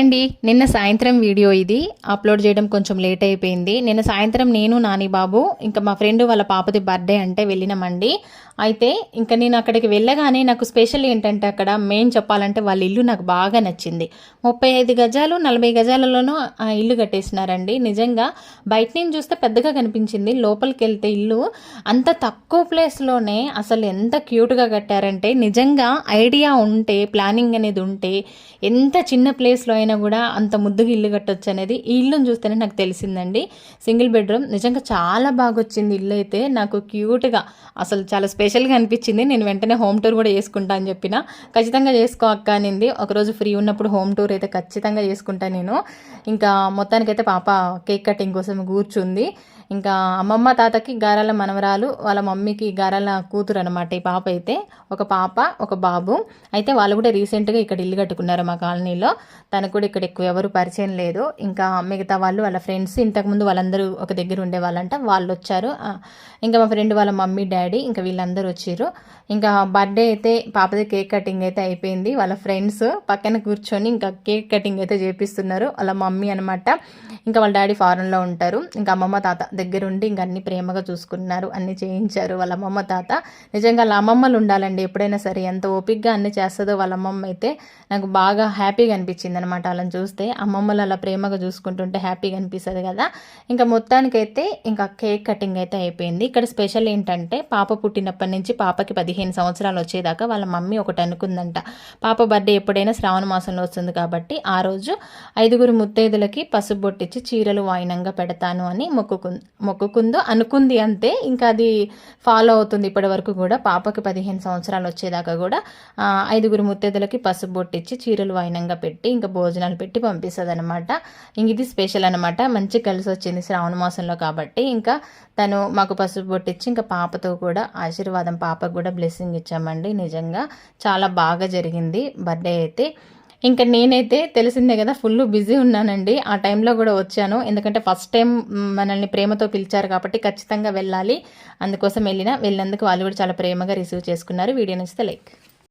అండి నిన్న సాయంత్రం వీడియో ఇది అప్లోడ్ చేయడం కొంచెం లేట్ అయిపోయింది. నిన్న సాయంత్రం నేను నాని బాబు ఇంకా మా ఫ్రెండ్ వాళ్ళ పాపది బర్త్డే అంటే వెళ్ళినామండి. అయితే ఇంకా నేను అక్కడికి వెళ్ళగానే నాకు స్పెషల్ ఏంటంటే అక్కడ మెయిన్ చెప్పాలంటే వాళ్ళ ఇల్లు నాకు బాగా నచ్చింది. 35 గజాలు 40 గజాలలోనూ ఆ ఇల్లు కట్టేసినారండి. నిజంగా బయట నుంచి చూస్తే పెద్దగా కనిపించింది, లోపలికి వెళ్తే ఇల్లు అంత తక్కువ ప్లేస్లోనే అసలు ఎంత క్యూట్గా కట్టారంటే నిజంగా ఐడియా ఉంటే ప్లానింగ్ అనేది ఉంటే ఎంత చిన్న ప్లేస్లో అయినా కూడా అంత ముద్దుగా ఇల్లు కట్టొచ్చు అనేది ఈ ఇల్లుని చూస్తేనే నాకు తెలిసిందండి. సింగిల్ బెడ్రూమ్ నిజంగా చాలా బాగా వచ్చింది. ఇల్లు అయితే నాకు క్యూట్గా అసలు చాలా స్పెషల్గా అనిపించింది. నేను వెంటనే హోమ్ టూర్ కూడా చేసుకుంటా అని చెప్పిన. ఖచ్చితంగా చేసుకో అక్క అనింది. ఒకరోజు ఫ్రీ ఉన్నప్పుడు హోమ్ టూర్ అయితే ఖచ్చితంగా చేసుకుంటా నేను. ఇంకా మొత్తానికైతే పాప కేక్ కటింగ్ కోసం కూర్చుంది. ఇంకా అమ్మమ్మ తాతకి గారాల మనవరాలు, వాళ్ళ మమ్మీకి గారాల కూతురు అనమాట ఈ పాప అయితే. ఒక పాప ఒక బాబు. అయితే వాళ్ళు కూడా రీసెంట్గా ఇక్కడ ఇల్లు కట్టుకున్నారు మా కాలనీలో. తనకు కూడా ఇక్కడ ఎక్కువ ఎవరు పరిచయం లేదు. ఇంకా మిగతా వాళ్ళు వాళ్ళ ఫ్రెండ్స్ ఇంతకుముందు వాళ్ళందరూ ఒక దగ్గర ఉండేవాళ్ళంట, వాళ్ళు వచ్చారు. ఇంకా మా ఫ్రెండ్ వాళ్ళ మమ్మీ డాడీ ఇంకా వీళ్ళందరూ వచ్చారు. ఇంకా బర్త్డే అయితే పాపది కేక్ కటింగ్ అయితే అయిపోయింది. వాళ్ళ ఫ్రెండ్స్ పక్కన కూర్చొని ఇంకా కేక్ కటింగ్ అయితే చేపిస్తున్నారు. వాళ్ళ మమ్మీ అనమాట. ఇంకా వాళ్ళ డాడీ ఫారెన్లో ఉంటారు. ఇంకా అమ్మమ్మ తాత దగ్గరుండి ఇంక అన్ని ప్రేమగా చూసుకున్నారు, అన్ని చేయించారు వాళ్ళ అమ్మమ్మ తాత. నిజంగా వాళ్ళ అమ్మమ్మలు ఉండాలండి ఎప్పుడైనా సరే. ఎంత ఓపిక్గా అన్ని చేస్తుందో వాళ్ళ అమ్మమ్మ అయితే. నాకు బాగా హ్యాపీగా అనిపించింది అనమాట వాళ్ళని చూస్తే. అమ్మమ్మలు అలా ప్రేమగా చూసుకుంటుంటే హ్యాపీగా అనిపిస్తుంది కదా. ఇంకా మొత్తానికైతే ఇంకా కేక్ కటింగ్ అయితే అయిపోయింది. ఇక్కడ స్పెషల్ ఏంటంటే పాప పుట్టినప్పటి నుంచి పాపకి 15 సంవత్సరాలు వచ్చేదాకా వాళ్ళ మమ్మీ ఒకటి అనుకుందంట. పాప బర్త్డే ఎప్పుడైనా శ్రావణ మాసంలో వస్తుంది కాబట్టి ఆ రోజు 5 ముత్తైదులకి పసుపు బొట్టిచ్చి చీరలు వాయినంగా పెడతాను అని మొక్కుకుందో అనుకుంది అంతే. ఇంకా అది ఫాలో అవుతుంది ఇప్పటి వరకు కూడా. పాపకి 15 సంవత్సరాలు వచ్చేదాకా కూడా 5 ముత్తైదులకి పసుపు బొట్టిచ్చి చీరలు వాయినంగా పెట్టి ఇంకా భోజనాలు పెట్టి పంపిస్తుంది అనమాట. ఇంక ఇది స్పెషల్ అనమాట. మంచి కలిసి వచ్చింది శ్రావణ మాసంలో కాబట్టి. ఇంకా తను మాకు పసుపు బొట్టిచ్చి ఇంకా పాపతో కూడా ఆశీర్వాదం, పాపకు కూడా బ్లెస్సింగ్ ఇచ్చామండి. నిజంగా చాలా బాగా జరిగింది బర్త్డే అయితే. ఇంకా నేనైతే తెలిసిందే కదా ఫుల్ బిజీ ఉన్నానండి. ఆ టైంలో కూడా వచ్చాను, ఎందుకంటే ఫస్ట్ టైం మనల్ని ప్రేమతో పిలిచారు కాబట్టి ఖచ్చితంగా వెళ్ళాలి. అందుకోసం వెళ్ళినందుకు వాళ్ళు కూడా చాలా ప్రేమగా రిసీవ్ చేసుకున్నారు. వీడియో నచ్చితే లైక్.